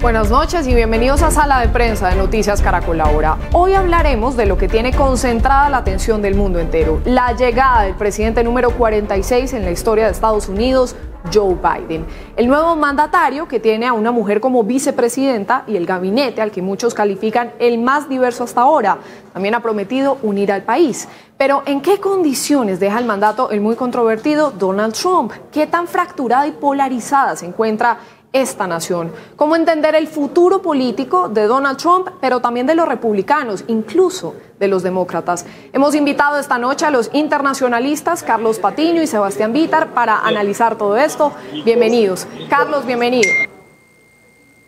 Buenas noches y bienvenidos a Sala de Prensa de Noticias Caracol Ahora. Hoy hablaremos de lo que tiene concentrada la atención del mundo entero: la llegada del presidente número 46 en la historia de Estados Unidos, Joe Biden. El nuevo mandatario, que tiene a una mujer como vicepresidenta, y el gabinete al que muchos califican el más diverso hasta ahora, también ha prometido unir al país. Pero ¿en qué condiciones deja el mandato el muy controvertido Donald Trump? ¿Qué tan fracturada y polarizada se encuentra esta nación? ¿Cómo entender el futuro político de Donald Trump, pero también de los republicanos, incluso de los demócratas? Hemos invitado esta noche a los internacionalistas Carlos Patiño y Sebastián Vittar para analizar todo esto. Bienvenidos. Carlos, bienvenido.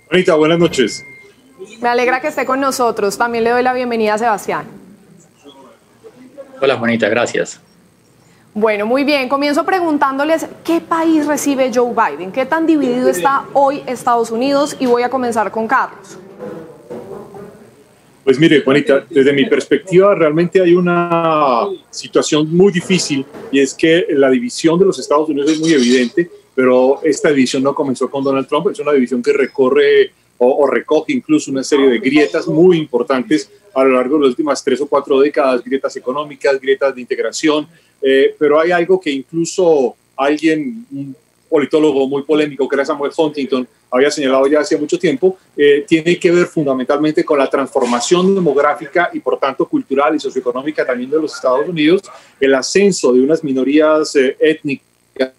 Juanita, buenas noches. Me alegra que esté con nosotros. También le doy la bienvenida a Sebastián. Hola, Juanita, gracias. Bueno, muy bien. Comienzo preguntándoles qué país recibe Joe Biden, qué tan dividido está hoy Estados Unidos, y voy a comenzar con Carlos. Pues mire, Juanita, desde mi perspectiva realmente hay una situación muy difícil, y es que la división de los Estados Unidos es muy evidente, pero esta división no comenzó con Donald Trump. Es una división que recorre o recoge incluso una serie de grietas muy importantes a lo largo de las últimas 3 o 4 décadas, grietas económicas, grietas de integración, pero hay algo que incluso un politólogo muy polémico, que era Samuel Huntington, había señalado ya hace mucho tiempo, tiene que ver fundamentalmente con la transformación demográfica y por tanto cultural y socioeconómica también de los Estados Unidos, el ascenso de unas minorías étnicas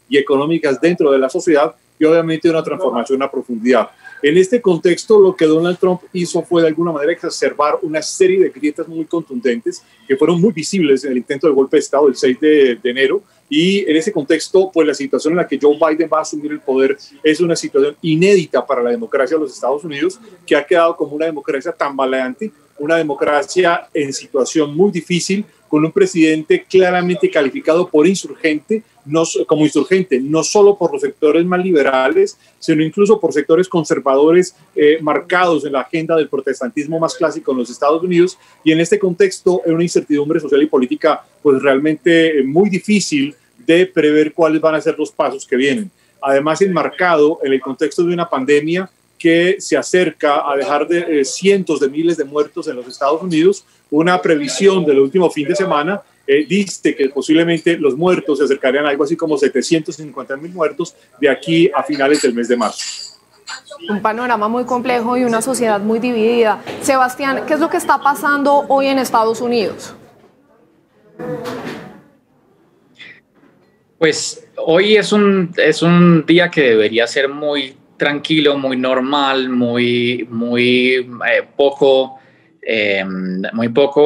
y económicas dentro de la sociedad, y obviamente una transformación a profundidad. En este contexto, lo que Donald Trump hizo fue de alguna manera exacerbar una serie de grietas muy contundentes que fueron muy visibles en el intento de golpe de Estado el 6 de enero. Y en ese contexto, pues la situación en la que Joe Biden va a asumir el poder es una situación inédita para la democracia de los Estados Unidos, que ha quedado como una democracia tambaleante, una democracia en situación muy difícil, con un presidente claramente calificado por insurgente, como insurgente, no solo por los sectores más liberales, sino incluso por sectores conservadores marcados en la agenda del protestantismo más clásico en los Estados Unidos. Y en este contexto, es una incertidumbre social y política pues realmente muy difícil de prever cuáles van a ser los pasos que vienen. Además, enmarcado en el contexto de una pandemia que se acerca a dejar de cientos de miles de muertos en los Estados Unidos. Una previsión del último fin de semana dice que posiblemente los muertos se acercarían a algo así como 750,000 muertos de aquí a finales del mes de marzo. Un panorama muy complejo y una sociedad muy dividida. Sebastián, ¿qué es lo que está pasando hoy en Estados Unidos? Pues hoy es un día que debería ser muy tranquilo, muy normal, muy poco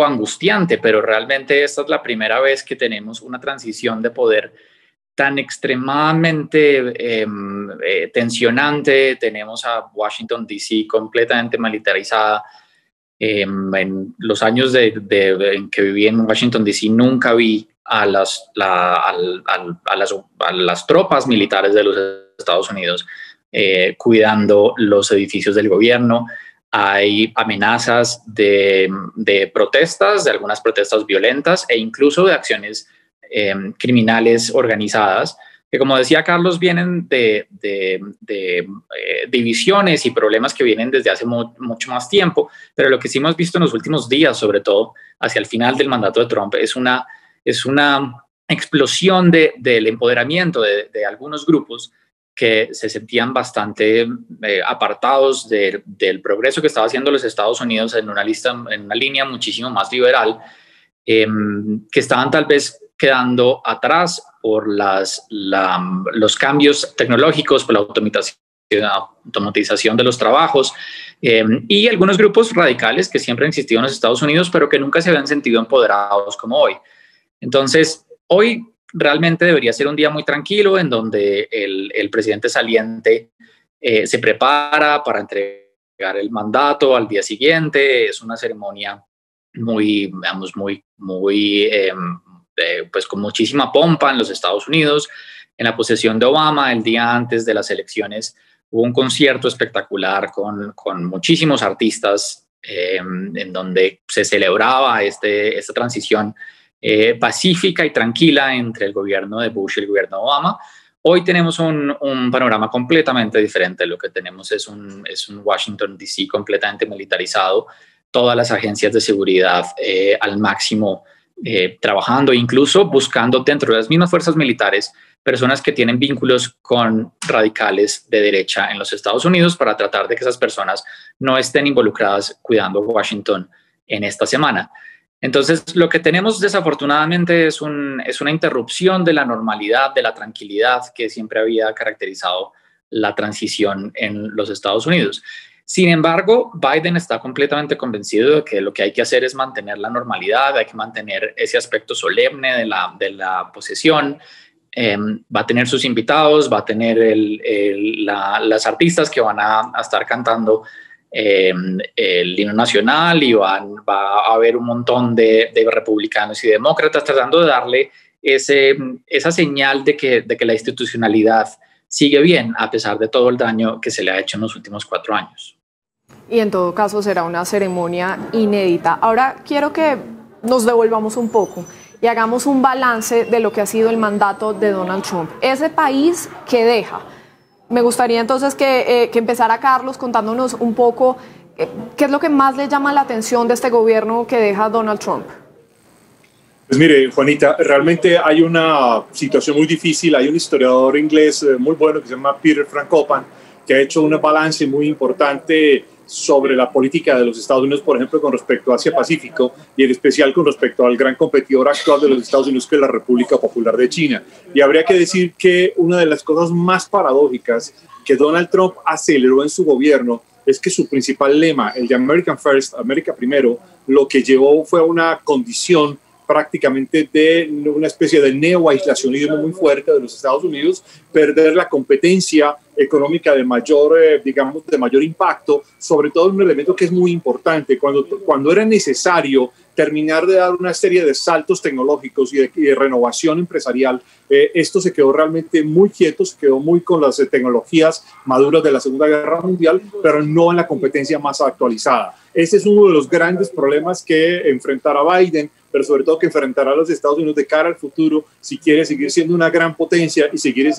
angustiante, pero realmente esta es la primera vez que tenemos una transición de poder tan extremadamente tensionante. Tenemos a Washington, D.C. completamente militarizada. En los años en que viví en Washington, D.C., nunca vi a las tropas militares de los Estados Unidos cuidando los edificios del gobierno. Hay amenazas de protestas, de algunas protestas violentas e incluso de acciones criminales organizadas, que, como decía Carlos, vienen de divisiones y problemas que vienen desde hace mucho más tiempo, pero lo que sí hemos visto en los últimos días, sobre todo hacia el final del mandato de Trump, es una explosión del empoderamiento de algunos grupos que se sentían bastante apartados del progreso que estaba haciendo los Estados Unidos en una línea muchísimo más liberal, que estaban tal vez quedando atrás por los cambios tecnológicos, por la automatización de los trabajos, y algunos grupos radicales que siempre han existido en los Estados Unidos, pero que nunca se habían sentido empoderados como hoy. Entonces, hoy realmente debería ser un día muy tranquilo, en donde el presidente saliente se prepara para entregar el mandato al día siguiente. Es una ceremonia pues con muchísima pompa en los Estados Unidos. En la posesión de Obama, el día antes de las elecciones, hubo un concierto espectacular con muchísimos artistas en donde se celebraba esta transición pacífica y tranquila entre el gobierno de Bush y el gobierno de Obama. Hoy tenemos un panorama completamente diferente. Lo que tenemos es un Washington, D.C. completamente militarizado, todas las agencias de seguridad al máximo trabajando, incluso buscando dentro de las mismas fuerzas militares personas que tienen vínculos con radicales de derecha en los Estados Unidos para tratar de que esas personas no estén involucradas cuidando Washington en esta semana. Entonces, lo que tenemos desafortunadamente es una interrupción de la normalidad, de la tranquilidad que siempre había caracterizado la transición en los Estados Unidos. Sin embargo, Biden está completamente convencido de que lo que hay que hacer es mantener la normalidad, hay que mantener ese aspecto solemne de la posesión. Va a tener sus invitados, va a tener las artistas que van a estar cantando el himno nacional y va a haber un montón de republicanos y demócratas tratando de darle esa señal de que la institucionalidad sigue bien a pesar de todo el daño que se le ha hecho en los últimos 4 años. Y en todo caso será una ceremonia inédita. Ahora quiero que nos devolvamos un poco y hagamos un balance de lo que ha sido el mandato de Donald Trump. Ese país que deja. Me gustaría entonces que empezara Carlos contándonos un poco qué es lo que más le llama la atención de este gobierno que deja Donald Trump. Pues mire, Juanita, realmente hay una situación muy difícil. Hay un historiador inglés muy bueno que se llama Peter Frankopan, que ha hecho un balance muy importante sobre la política de los Estados Unidos, por ejemplo, con respecto a Asia-Pacífico y en especial con respecto al gran competidor actual de los Estados Unidos, que es la República Popular de China. Y habría que decir que una de las cosas más paradójicas que Donald Trump aceleró en su gobierno es que su principal lema, el de American First, América Primero, lo que llevó fue a una condición prácticamente de una especie de neo-aislacionismo muy fuerte de los Estados Unidos, perder la competencia económica de mayor, de mayor impacto, sobre todo un elemento que es muy importante, cuando era necesario terminar de dar una serie de saltos tecnológicos y de renovación empresarial, esto se quedó realmente muy quieto, se quedó muy con las tecnologías maduras de la Segunda Guerra Mundial, pero no en la competencia más actualizada. Ese es uno de los grandes problemas que enfrentará Biden, pero sobre todo que enfrentará a los Estados Unidos de cara al futuro si quiere seguir siendo una gran potencia y si quiere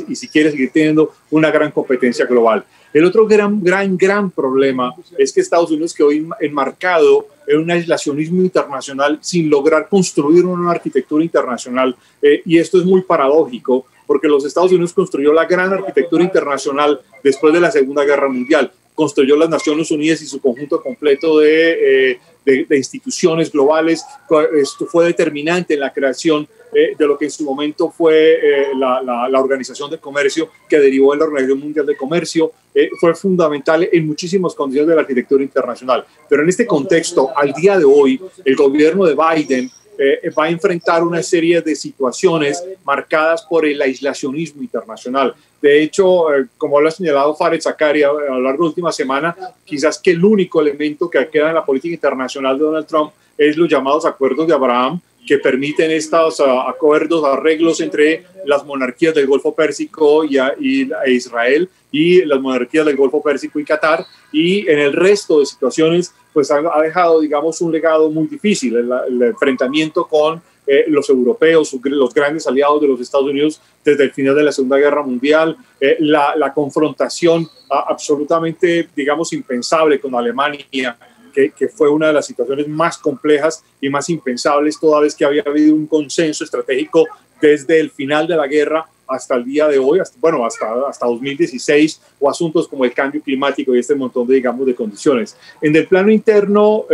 seguir teniendo una gran competencia global. El otro gran problema es que Estados Unidos quedó enmarcado en un aislacionismo internacional sin lograr construir una arquitectura internacional, y esto es muy paradójico porque los Estados Unidos construyó la gran arquitectura internacional después de la Segunda Guerra Mundial. Construyó las Naciones Unidas y su conjunto completo de instituciones globales. Esto fue determinante en la creación de lo que en su momento fue la Organización de Comercio, que derivó en la Organización Mundial de Comercio. Fue fundamental en muchísimas condiciones de la arquitectura internacional. Pero en este contexto, al día de hoy, el gobierno de Biden va a enfrentar una serie de situaciones marcadas por el aislacionismo internacional. De hecho, como lo ha señalado Fareed Zakaria a lo largo de la última semana, quizás que el único elemento que queda en la política internacional de Donald Trump es los llamados acuerdos de Abraham, que permiten estos acuerdos, arreglos entre las monarquías del Golfo Pérsico y Israel, y las monarquías del Golfo Pérsico y Qatar, y en el resto de situaciones pues ha dejado, digamos, un legado muy difícil, el enfrentamiento con los europeos, los grandes aliados de los Estados Unidos desde el final de la Segunda Guerra Mundial, la confrontación absolutamente, digamos, impensable con Alemania, que fue una de las situaciones más complejas y más impensables, toda vez que había habido un consenso estratégico desde el final de la guerra hasta el día de hoy, hasta 2016, o asuntos como el cambio climático y este montón de, digamos, de condiciones. En el plano interno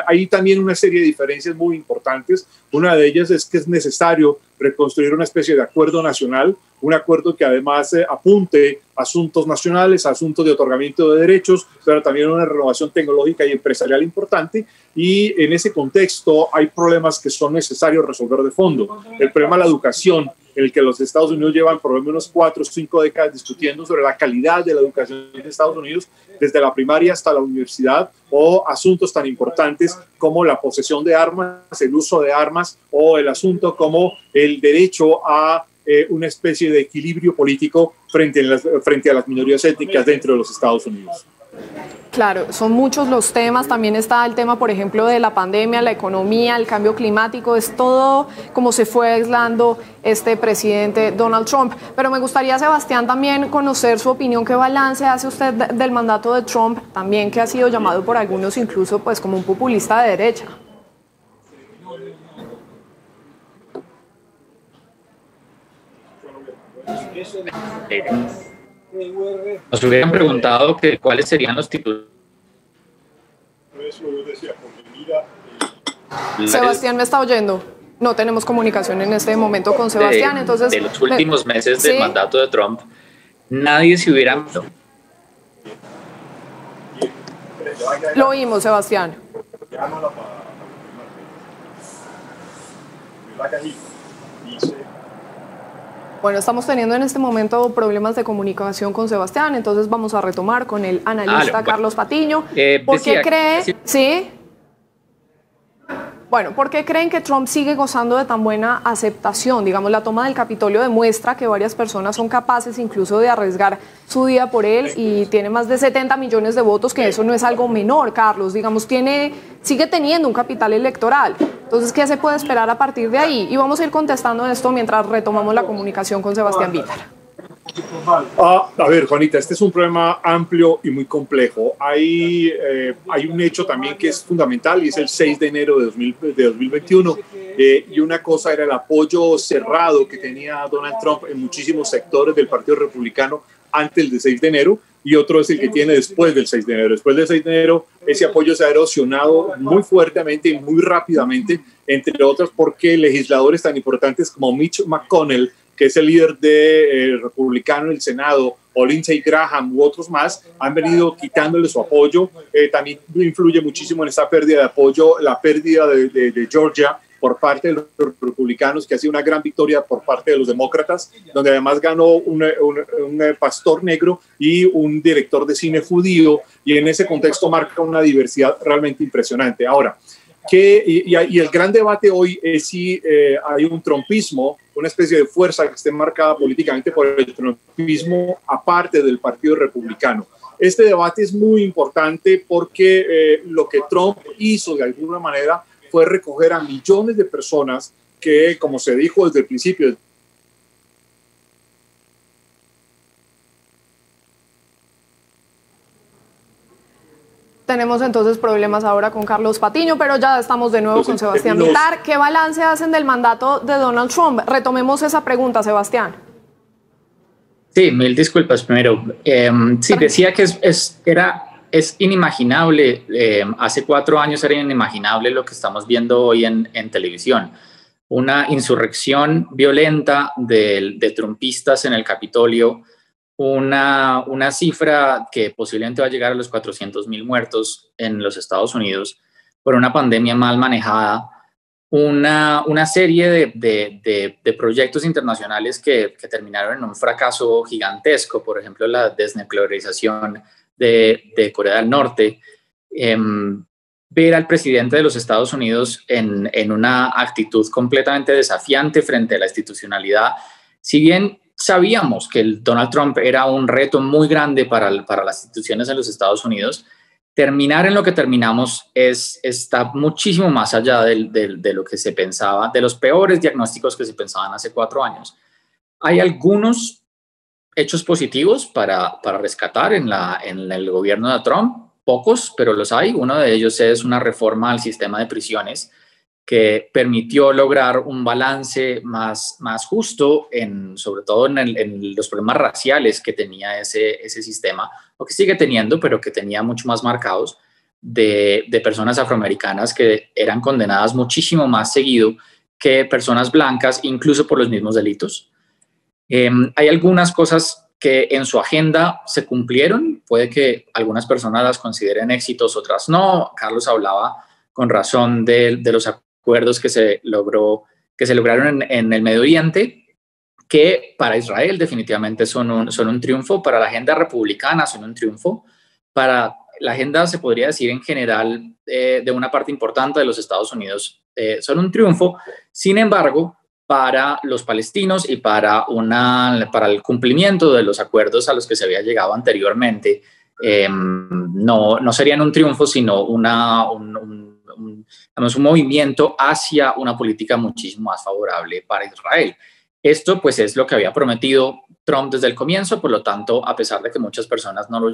hay también una serie de diferencias muy importantes. Una de ellas es que es necesario reconstruir una especie de acuerdo nacional, un acuerdo que además apunte asuntos nacionales, asuntos de otorgamiento de derechos, pero también una renovación tecnológica y empresarial importante. Y en ese contexto hay problemas que son necesarios resolver de fondo. El problema de la educación, en el que los Estados Unidos llevan por lo menos 4 o 5 décadas discutiendo sobre la calidad de la educación en Estados Unidos, desde la primaria hasta la universidad, o asuntos tan importantes como la posesión de armas, el uso de armas, o el asunto como el derecho a una especie de equilibrio político frente a las minorías étnicas dentro de los Estados Unidos. Claro, son muchos los temas, también está el tema, por ejemplo, de la pandemia, la economía, el cambio climático, es todo como se fue aislando este presidente Donald Trump. Pero me gustaría, Sebastián, también conocer su opinión, qué balance hace usted del mandato de Trump, también que ha sido llamado por algunos incluso pues como un populista de derecha. Nos hubieran preguntado que cuáles serían los títulos. Sebastián, ¿me está oyendo? No tenemos comunicación en este momento con Sebastián, entonces... De los últimos meses del mandato de Trump, nadie se hubiera... Lo oímos, Sebastián. Bueno, estamos teniendo en este momento problemas de comunicación con Sebastián, entonces vamos a retomar con el analista Carlos Patiño. ¿Por qué cree? ¿Sí? Bueno, ¿por qué creen que Trump sigue gozando de tan buena aceptación? Digamos, la toma del Capitolio demuestra que varias personas son capaces incluso de arriesgar su vida por él y tiene más de 70 millones de votos, que eso no es algo menor, Carlos. Digamos, sigue teniendo un capital electoral. Entonces, ¿qué se puede esperar a partir de ahí? Y vamos a ir contestando esto mientras retomamos la comunicación con Sebastián Vítar. A ver, Juanita, este es un problema amplio y muy complejo. Hay un hecho también que es fundamental y es el 6 de enero de 2021. Y una cosa era el apoyo cerrado que tenía Donald Trump en muchísimos sectores del Partido Republicano antes del 6 de enero y otro es el que tiene después del 6 de enero. Después del 6 de enero, ese apoyo se ha erosionado muy fuertemente y muy rápidamente, entre otras porque legisladores tan importantes como Mitch McConnell, que es el líder de republicano en el Senado, o Lindsey Graham u otros más, han venido quitándole su apoyo. También influye muchísimo en esa pérdida de apoyo, la pérdida de Georgia por parte de los republicanos, que ha sido una gran victoria por parte de los demócratas, donde además ganó un pastor negro y un director de cine judío, y en ese contexto marca una diversidad realmente impresionante. Ahora, y el gran debate hoy es si hay un trumpismo, una especie de fuerza que esté marcada políticamente por el trumpismo aparte del Partido Republicano. Este debate es muy importante porque lo que Trump hizo de alguna manera fue recoger a millones de personas que, como se dijo desde el principio, Tenemos entonces problemas ahora con Carlos Patiño, pero ya estamos de nuevo con Sebastián Vítar. ¿Qué balance hacen del mandato de Donald Trump? Retomemos esa pregunta, Sebastián. Sí, mil disculpas primero. Sí, decía que es inimaginable, hace 4 años era inimaginable lo que estamos viendo hoy en televisión. Una insurrección violenta de trumpistas en el Capitolio, una cifra que posiblemente va a llegar a los 400,000 muertos en los Estados Unidos por una pandemia mal manejada, una serie de proyectos internacionales que terminaron en un fracaso gigantesco, por ejemplo, la desnuclearización de Corea del Norte. Ver al presidente de los Estados Unidos en una actitud completamente desafiante frente a la institucionalidad, si bien sabíamos que el Donald Trump era un reto muy grande para las instituciones en los Estados Unidos, terminar en lo que terminamos está muchísimo más allá de lo que se pensaba, de los peores diagnósticos que se pensaban hace 4 años. Hay algunos hechos positivos para rescatar en el gobierno de Trump, pocos, pero los hay. Uno de ellos es una reforma al sistema de prisiones que permitió lograr un balance más justo, sobre todo en los problemas raciales que tenía ese sistema, o que sigue teniendo, pero que tenía mucho más marcados, de personas afroamericanas que eran condenadas muchísimo más seguido que personas blancas, incluso por los mismos delitos. Hay algunas cosas que en su agenda se cumplieron, puede que algunas personas las consideren éxitos, otras no. Carlos hablaba con razón de los acuerdos que se lograron en el Medio Oriente, que para Israel definitivamente son un triunfo, para la agenda republicana son un triunfo, para la agenda, se podría decir en general, de una parte importante de los Estados Unidos, son un triunfo. Sin embargo, para los palestinos y para el cumplimiento de los acuerdos a los que se había llegado anteriormente, no serían un triunfo, sino un movimiento hacia una política muchísimo más favorable para Israel. Esto pues es lo que había prometido Trump desde el comienzo, por lo tanto, a pesar de que muchas personas no lo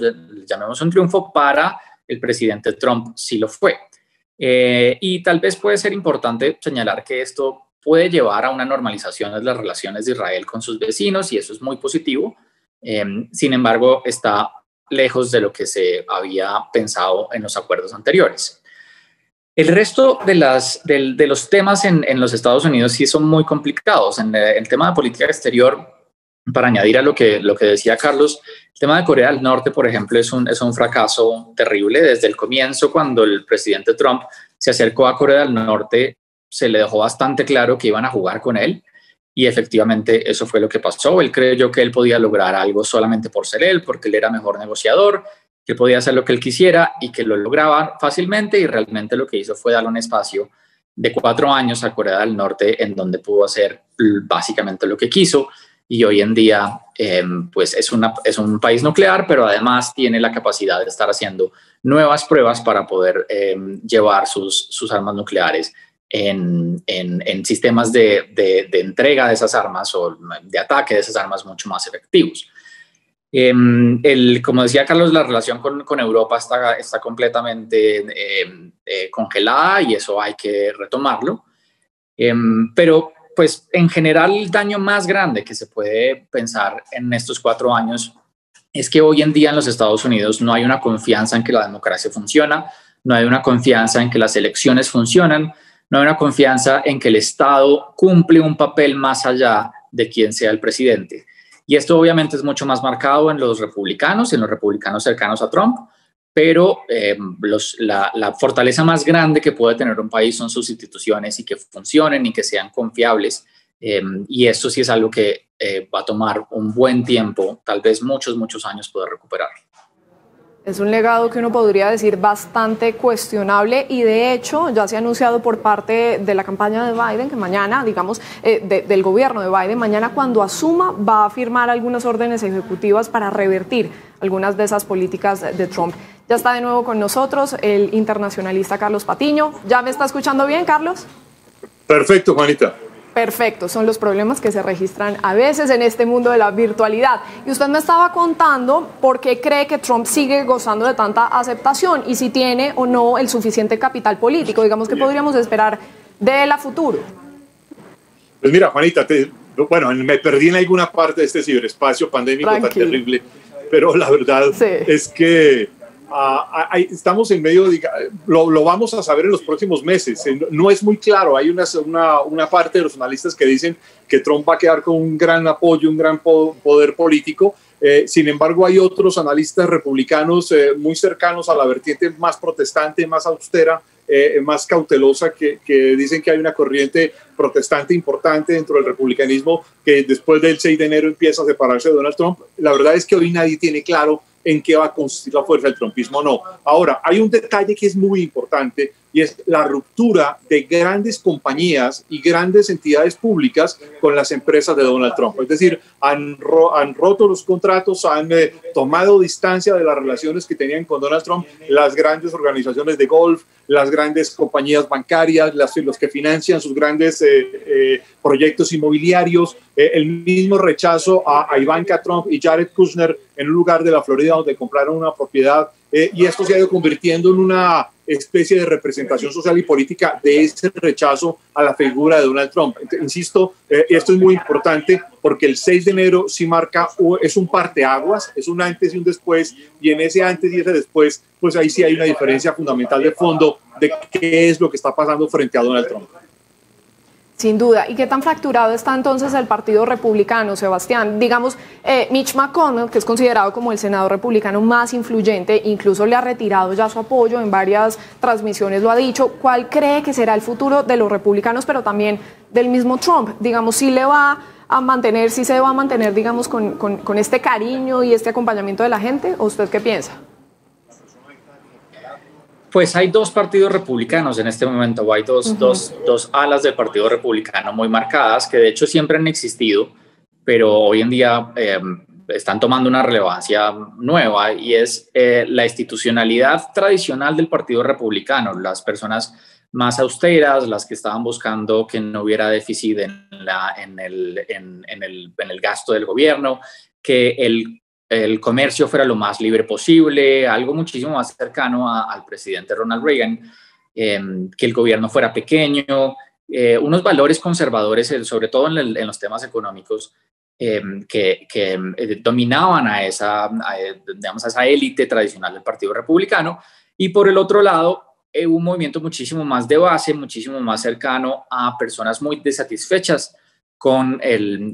llamemos un triunfo, para el presidente Trump sí lo fue. Y tal vez puede ser importante señalar que esto puede llevar a una normalización de las relaciones de Israel con sus vecinos, y eso es muy positivo. Sin embargo, está lejos de lo que se había pensado en los acuerdos anteriores. El resto de los temas en los Estados Unidos sí son muy complicados. En el tema de política exterior, para añadir a lo que decía Carlos, el tema de Corea del Norte, por ejemplo, es un fracaso terrible. Desde el comienzo, cuando el presidente Trump se acercó a Corea del Norte, se le dejó bastante claro que iban a jugar con él, y efectivamente eso fue lo que pasó. Él creyó que él podía lograr algo solamente por ser él, porque él era mejor negociador, que podía hacer lo que él quisiera y que lo lograba fácilmente, y realmente lo que hizo fue darle un espacio de 4 años a Corea del Norte en donde pudo hacer básicamente lo que quiso, y hoy en día pues es un país nuclear, pero además tiene la capacidad de estar haciendo nuevas pruebas para poder llevar sus armas nucleares en sistemas de entrega de esas armas o de ataque de esas armas mucho más efectivos. Como decía Carlos, la relación con Europa está completamente congelada, y eso hay que retomarlo. Pero pues en general el daño más grande que se puede pensar en estos 4 años es que hoy en día en los Estados Unidos no hay una confianza en que la democracia funciona, no hay una confianza en que las elecciones funcionan, no hay una confianza en que el Estado cumple un papel más allá de quién sea el presidente. Y esto obviamente es mucho más marcado en los republicanos cercanos a Trump, pero la fortaleza más grande que puede tener un país son sus instituciones, y que funcionen y que sean confiables. Y esto sí es algo que va a tomar un buen tiempo, tal vez muchos años, poder recuperar. Es un legado que uno podría decir bastante cuestionable, y de hecho ya se ha anunciado por parte de la campaña de Biden que mañana, digamos, del gobierno de Biden, mañana cuando asuma va a firmar algunas órdenes ejecutivas para revertir algunas de esas políticas de Trump. Ya está de nuevo con nosotros el internacionalista Carlos Patiño. ¿Ya me está escuchando bien, Carlos? Perfecto, Juanita. Perfecto, son los problemas que se registran a veces en este mundo de la virtualidad. Y usted me estaba contando por qué cree que Trump sigue gozando de tanta aceptación, y si tiene o no el suficiente capital político, digamos, que podríamos esperar de él a futuro. Pues mira, Juanita, me perdí en alguna parte de este ciberespacio pandémico tan terrible, pero la verdad es que estamos en medio de, lo vamos a saber en los próximos meses. No es muy claro. Hay una parte de los analistas que dicen que Trump va a quedar con un gran apoyo, un gran poder político. Sin embargo, hay otros analistas republicanos muy cercanos a la vertiente más protestante, más austera, más cautelosa, que dicen que hay una corriente protestante importante dentro del republicanismo que después del 6 de enero empieza a separarse de Donald Trump. La verdad es que hoy nadie tiene claro en qué va a consistir la fuerza del trumpismo o no. Ahora, hay un detalle que es muy importante, y es la ruptura de grandes compañías y grandes entidades públicas con las empresas de Donald Trump. Es decir, han roto los contratos, han tomado distancia de las relaciones que tenían con Donald Trump las grandes organizaciones de golf, las grandes compañías bancarias, los que financian sus grandes proyectos inmobiliarios, el mismo rechazo a Ivanka Trump y Jared Kushner en un lugar de la Florida donde compraron una propiedad, y esto se ha ido convirtiendo en una especie de representación social y política de ese rechazo a la figura de Donald Trump. Insisto, esto es muy importante porque el 6 de enero sí marca, es un parteaguas, es un antes y un después, y en ese antes y ese después, pues ahí sí hay una diferencia fundamental de fondo de qué es lo que está pasando frente a Donald Trump. Sin duda. ¿Y qué tan fracturado está entonces el Partido Republicano, Sebastián? Digamos, Mitch McConnell, que es considerado como el senador republicano más influyente, incluso le ha retirado ya su apoyo en varias transmisiones, lo ha dicho. ¿Cuál cree que será el futuro de los republicanos, pero también del mismo Trump? Digamos, si le va a mantener, si se va a mantener, digamos, con este cariño y este acompañamiento de la gente, ¿o usted qué piensa? Pues hay 2 partidos republicanos en este momento, o hay dos alas del Partido Republicano muy marcadas, que de hecho siempre han existido, pero hoy en día están tomando una relevancia nueva, y es la institucionalidad tradicional del Partido Republicano. Las personas más austeras, las que estaban buscando que no hubiera déficit en el gasto del gobierno, que el comercio fuera lo más libre posible, algo muchísimo más cercano al presidente Ronald Reagan, que el gobierno fuera pequeño, unos valores conservadores, sobre todo en los temas económicos, que dominaban a esa élite tradicional del Partido Republicano. Y por el otro lado, un movimiento muchísimo más de base, muchísimo más cercano a personas muy desatisfechas con la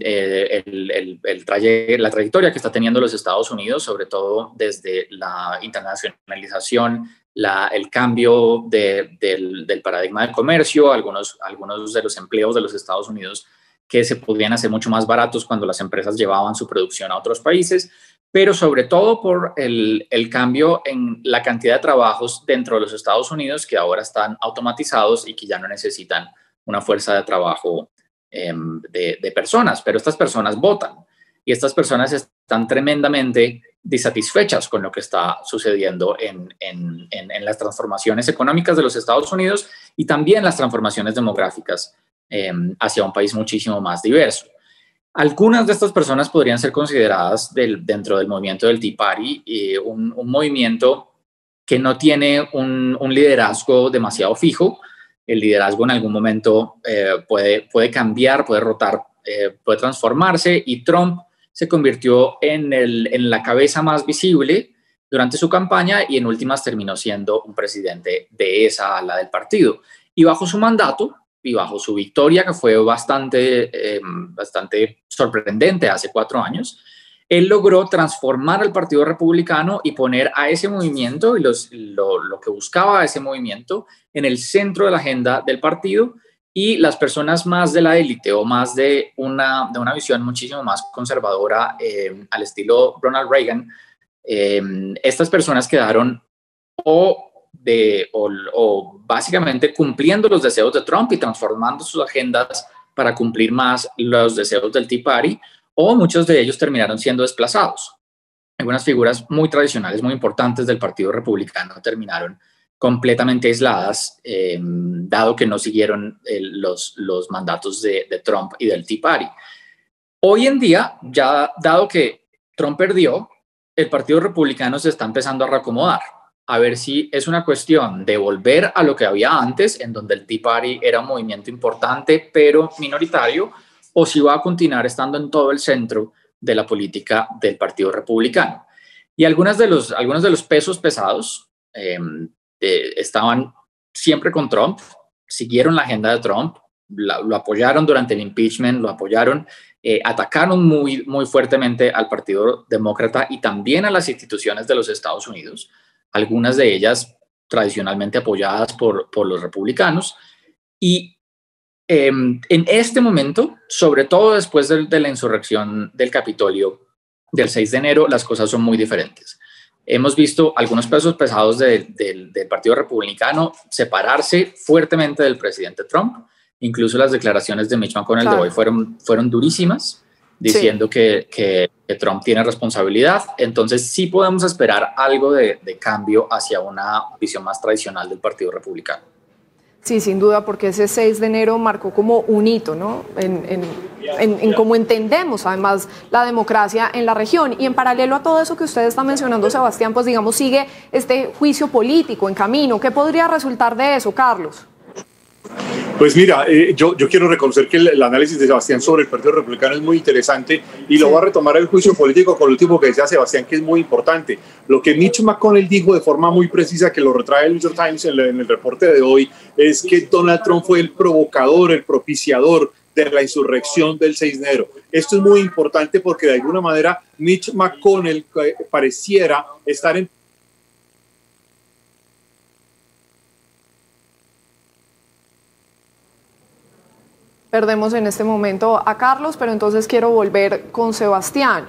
trayectoria que está teniendo los Estados Unidos, sobre todo desde la internacionalización, el cambio del paradigma de comercio, algunos de los empleos de los Estados Unidos que se podían hacer mucho más baratos cuando las empresas llevaban su producción a otros países, pero sobre todo por el cambio en la cantidad de trabajos dentro de los Estados Unidos que ahora están automatizados y que ya no necesitan una fuerza de trabajo de personas, pero estas personas votan y estas personas están tremendamente disatisfechas con lo que está sucediendo en las transformaciones económicas de los Estados Unidos y también las transformaciones demográficas hacia un país muchísimo más diverso. Algunas de estas personas podrían ser consideradas dentro del movimiento del Tea Party, un movimiento que no tiene un liderazgo demasiado fijo. El liderazgo en algún momento puede cambiar, puede rotar, puede transformarse, y Trump se convirtió en la cabeza más visible durante su campaña y en últimas terminó siendo un presidente de esa ala del partido. Y bajo su mandato y bajo su victoria, que fue bastante sorprendente hace 4 años, él logró transformar al Partido Republicano y poner a ese movimiento y lo que buscaba ese movimiento en el centro de la agenda del partido, y las personas más de la élite o más de una visión muchísimo más conservadora al estilo Ronald Reagan, estas personas quedaron o básicamente cumpliendo los deseos de Trump y transformando sus agendas para cumplir más los deseos del Tea Party, o muchos de ellos terminaron siendo desplazados. Algunas figuras muy tradicionales, muy importantes del Partido Republicano terminaron completamente aisladas, dado que no siguieron los mandatos de Trump y del Tea Party. Hoy en día, ya dado que Trump perdió, el Partido Republicano se está empezando a reacomodar, a ver si es una cuestión de volver a lo que había antes, en donde el Tea Party era un movimiento importante pero minoritario, o si va a continuar estando en todo el centro de la política del Partido Republicano. Y algunos de los pesos pesados estaban siempre con Trump, siguieron la agenda de Trump, lo apoyaron durante el impeachment, lo apoyaron, atacaron muy, muy fuertemente al Partido Demócrata y también a las instituciones de los Estados Unidos, algunas de ellas tradicionalmente apoyadas por los republicanos. Y en este momento, sobre todo después de la insurrección del Capitolio del 6 de enero, las cosas son muy diferentes. Hemos visto algunos pesos pesados del Partido Republicano separarse fuertemente del presidente Trump. Incluso las declaraciones de Mitch McConnell de hoy fueron durísimas, diciendo que Trump tiene responsabilidad. Entonces sí podemos esperar algo de cambio hacia una visión más tradicional del Partido Republicano. Sí, sin duda, porque ese 6 de enero marcó como un hito, ¿no? En cómo entendemos, además, la democracia en la región. Y en paralelo a todo eso que usted está mencionando, Sebastián, pues digamos, sigue este juicio político en camino. ¿Qué podría resultar de eso, Carlos? Pues mira, yo quiero reconocer que el análisis de Sebastián sobre el Partido Republicano es muy interesante y lo voy a retomar el juicio político con lo último que decía Sebastián, que es muy importante. Lo que Mitch McConnell dijo de forma muy precisa, que lo retrae el New York Times en el reporte de hoy, es que Donald Trump fue el provocador, el propiciador de la insurrección del 6 de enero. Esto es muy importante porque de alguna manera Mitch McConnell pareciera estar en Perdemos en este momento a Carlos, pero entonces quiero volver con Sebastián.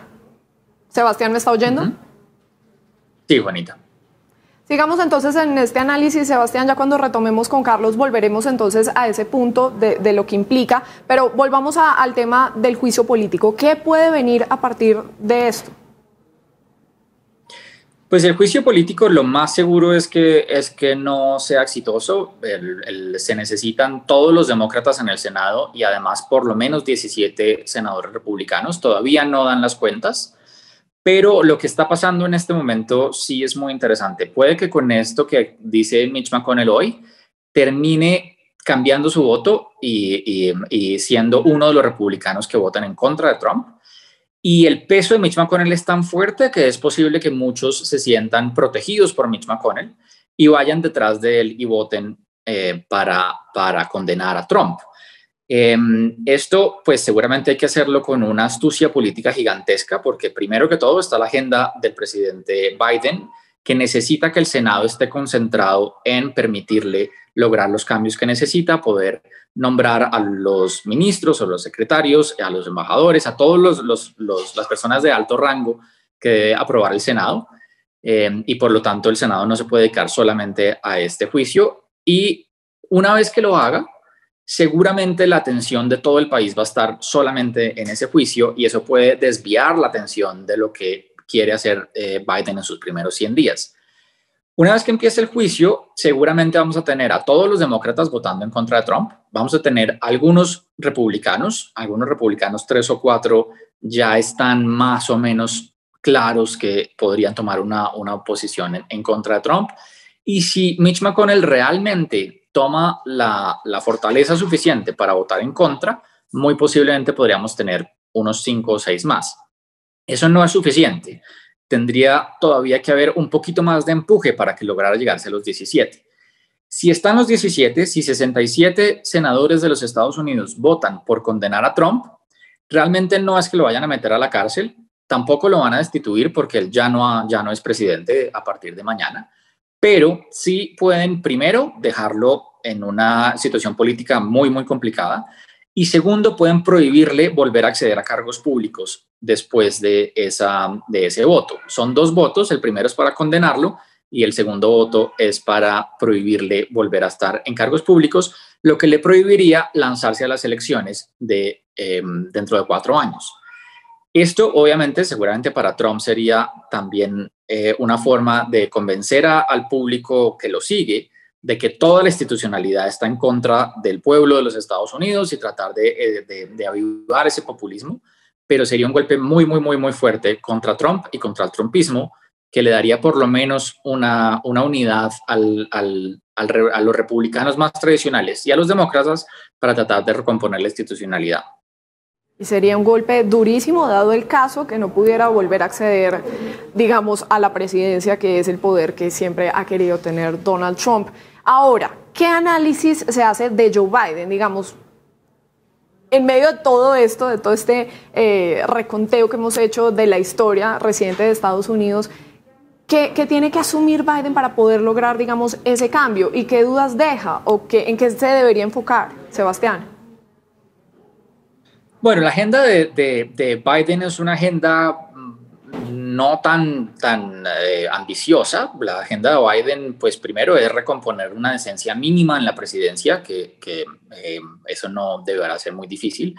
¿Sebastián me está oyendo? Sí, Juanita. Sigamos entonces en este análisis, Sebastián, ya cuando retomemos con Carlos volveremos entonces a ese punto de lo que implica, pero volvamos al tema del juicio político. ¿Qué puede venir a partir de esto? Pues el juicio político lo más seguro es que no sea exitoso. Se necesitan todos los demócratas en el Senado y además por lo menos 17 senadores republicanos. Todavía no dan las cuentas. Pero lo que está pasando en este momento sí es muy interesante. Puede que con esto que dice Mitch McConnell hoy termine cambiando su voto y siendo uno de los republicanos que votan en contra de Trump. Y el peso de Mitch McConnell es tan fuerte que es posible que muchos se sientan protegidos por Mitch McConnell y vayan detrás de él y voten para condenar a Trump. Esto pues seguramente hay que hacerlo con una astucia política gigantesca porque primero que todo está la agenda del presidente Biden que necesita que el Senado esté concentrado en permitirle lograr los cambios que necesita, poder nombrar a los ministros o los secretarios, a los embajadores, a todas las personas de alto rango que debe aprobar el Senado y por lo tanto el Senado no se puede dedicar solamente a este juicio y una vez que lo haga, seguramente la atención de todo el país va a estar solamente en ese juicio y eso puede desviar la atención de lo que quiere hacer Biden en sus primeros 100 días. Una vez que empiece el juicio, seguramente vamos a tener a todos los demócratas votando en contra de Trump. Vamos a tener algunos republicanos 3 o 4 ya están más o menos claros que podrían tomar una posición en contra de Trump. Y si Mitch McConnell realmente toma la fortaleza suficiente para votar en contra, muy posiblemente podríamos tener unos 5 o 6 más. Eso no es suficiente. Tendría todavía que haber un poquito más de empuje para que lograra llegarse a los 17. Si están los 17, si 67 senadores de los Estados Unidos votan por condenar a Trump, realmente no es que lo vayan a meter a la cárcel, tampoco lo van a destituir porque él ya no es presidente a partir de mañana. Pero sí pueden, primero, dejarlo en una situación política muy, muy complicada y segundo, pueden prohibirle volver a acceder a cargos públicos después de ese voto. Son 2 votos, el primero es para condenarlo y el segundo voto es para prohibirle volver a estar en cargos públicos, lo que le prohibiría lanzarse a las elecciones dentro de 4 años. Esto, obviamente, seguramente para Trump sería también una forma de convencer al público que lo sigue de que toda la institucionalidad está en contra del pueblo de los Estados Unidos y tratar de avivar ese populismo, pero sería un golpe muy, muy, muy, muy fuerte contra Trump y contra el trumpismo que le daría por lo menos una unidad a los republicanos más tradicionales y a los demócratas para tratar de recomponer la institucionalidad. Y sería un golpe durísimo dado el caso que no pudiera volver a acceder, digamos, a la presidencia, que es el poder que siempre ha querido tener Donald Trump. Ahora, ¿qué análisis se hace de Joe Biden? Digamos, en medio de todo esto, de todo este reconteo que hemos hecho de la historia reciente de Estados Unidos, ¿qué tiene que asumir Biden para poder lograr, digamos, ese cambio? ¿Y qué dudas deja o en qué se debería enfocar, Sebastián? Bueno, la agenda de Biden es una agenda no tan ambiciosa. La agenda de Biden, pues primero es recomponer una decencia mínima en la presidencia, que eso no deberá ser muy difícil.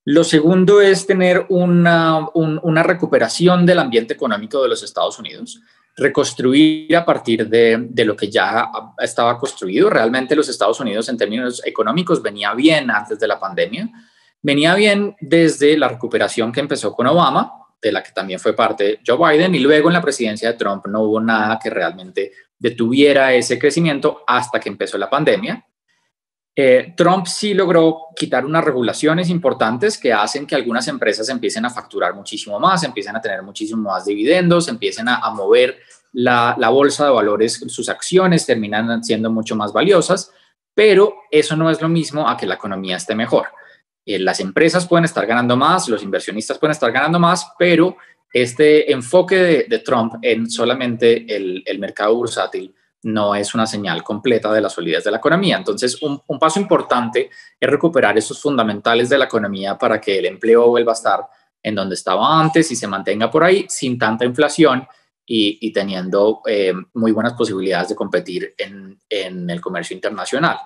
Lo segundo es tener una recuperación del ambiente económico de los Estados Unidos, reconstruir a partir de lo que ya estaba construido. Realmente los Estados Unidos en términos económicos venía bien antes de la pandemia. Venía bien desde la recuperación que empezó con Obama, de la que también fue parte Joe Biden, y luego en la presidencia de Trump no hubo nada que realmente detuviera ese crecimiento hasta que empezó la pandemia. Trump sí logró quitar unas regulaciones importantes que hacen que algunas empresas empiecen a facturar muchísimo más, empiecen a tener muchísimo más dividendos, empiecen a mover la bolsa de valores, sus acciones terminan siendo mucho más valiosas, pero eso no es lo mismo a que la economía esté mejor. Las empresas pueden estar ganando más, los inversionistas pueden estar ganando más, pero este enfoque de Trump en solamente el mercado bursátil no es una señal completa de la solidez de la economía. Entonces, un paso importante es recuperar esos fundamentales de la economía para que el empleo vuelva a estar en donde estaba antes y se mantenga por ahí sin tanta inflación y teniendo muy buenas posibilidades de competir en el comercio internacional.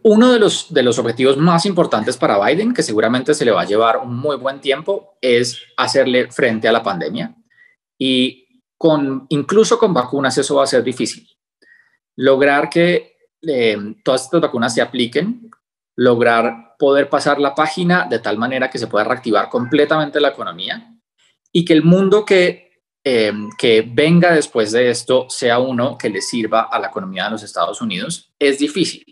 Uno de los objetivos más importantes para Biden, que seguramente se le va a llevar un muy buen tiempo, es hacerle frente a la pandemia. Y incluso con vacunas eso va a ser difícil. Lograr que todas estas vacunas se apliquen, lograr poder pasar la página de tal manera que se pueda reactivar completamente la economía y que el mundo que venga después de esto sea uno que le sirva a la economía de los Estados Unidos, es difícil.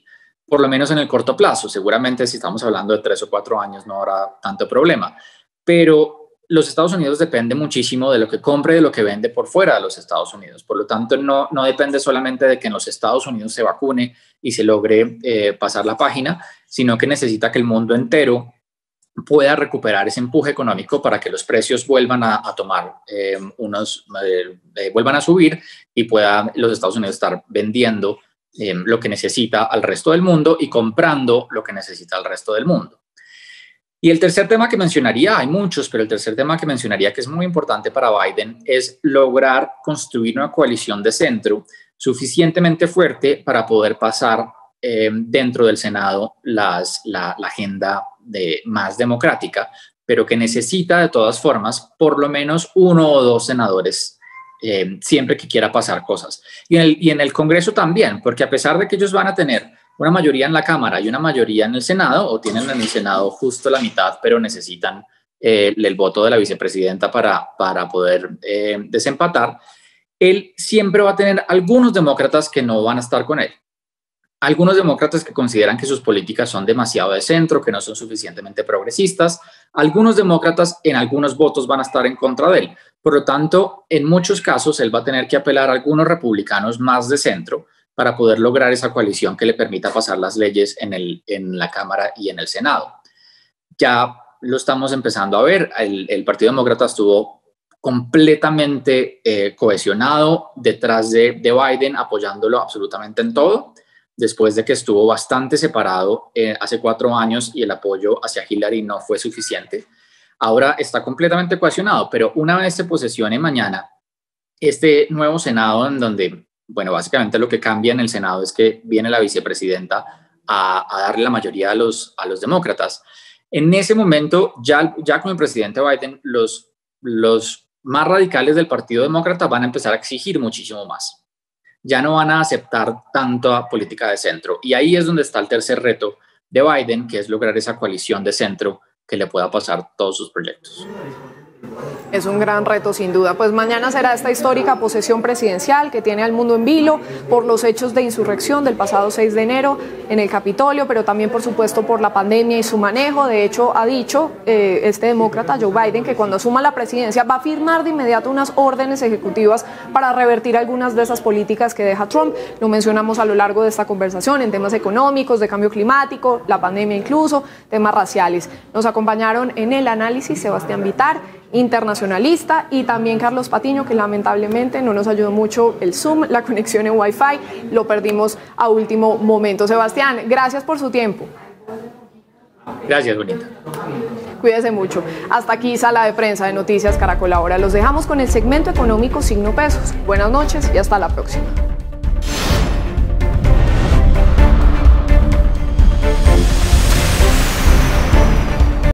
Por lo menos en el corto plazo. Seguramente si estamos hablando de 3 o 4 años no habrá tanto problema, pero los Estados Unidos depende muchísimo de lo que compre y de lo que vende por fuera de los Estados Unidos. Por lo tanto, no depende solamente de que en los Estados Unidos se vacune y se logre pasar la página, sino que necesita que el mundo entero pueda recuperar ese empuje económico para que los precios vuelvan a vuelvan a subir y pueda los Estados Unidos estar vendiendo lo que necesita al resto del mundo y comprando lo que necesita el resto del mundo. Y el tercer tema que mencionaría, hay muchos, pero el tercer tema que mencionaría que es muy importante para Biden es lograr construir una coalición de centro suficientemente fuerte para poder pasar dentro del Senado la agenda más democrática, pero que necesita de todas formas por lo menos 1 o 2 senadores siempre que quiera pasar cosas. Y en el Congreso también, porque a pesar de que ellos van a tener una mayoría en la Cámara y una mayoría en el Senado, o tienen en el Senado justo la mitad, pero necesitan el voto de la vicepresidenta para poder desempatar, él siempre va a tener algunos demócratas que no van a estar con él. Algunos demócratas que consideran que sus políticas son demasiado de centro, que no son suficientemente progresistas. Algunos demócratas en algunos votos van a estar en contra de él. Por lo tanto, en muchos casos, él va a tener que apelar a algunos republicanos más de centro para poder lograr esa coalición que le permita pasar las leyes en la Cámara y en el Senado. Ya lo estamos empezando a ver. El Partido Demócrata estuvo completamente cohesionado detrás de Biden, apoyándolo absolutamente en todo, después de que estuvo bastante separado hace 4 años y el apoyo hacia Hillary no fue suficiente. Ahora está completamente cohesionado, pero una vez se posesione mañana este nuevo Senado, en donde, bueno, básicamente lo que cambia en el Senado es que viene la vicepresidenta a darle la mayoría a los demócratas. En ese momento, ya con el presidente Biden, los más radicales del Partido Demócrata van a empezar a exigir muchísimo más. Ya no van a aceptar tanta política de centro. Y ahí es donde está el tercer reto de Biden, que es lograr esa coalición de centro que le pueda pasar todos sus proyectos. Es un gran reto, sin duda. Pues mañana será esta histórica posesión presidencial que tiene al mundo en vilo por los hechos de insurrección del pasado 6 de enero en el Capitolio, pero también, por supuesto, por la pandemia y su manejo. De hecho, ha dicho este demócrata, Joe Biden, que cuando asuma la presidencia va a firmar de inmediato unas órdenes ejecutivas para revertir algunas de esas políticas que deja Trump. Lo mencionamos a lo largo de esta conversación en temas económicos, de cambio climático, la pandemia incluso, temas raciales. Nos acompañaron en el análisis Sebastián Vitar, internacionalista, y también Carlos Patiño, que lamentablemente no nos ayudó mucho el Zoom, la conexión en Wi-Fi, lo perdimos a último momento. Sebastián, gracias por su tiempo. Gracias, bonita. Cuídese mucho. Hasta aquí Sala de Prensa de Noticias Caracol Ahora. Los dejamos con el segmento económico Signo Pesos. Buenas noches y hasta la próxima.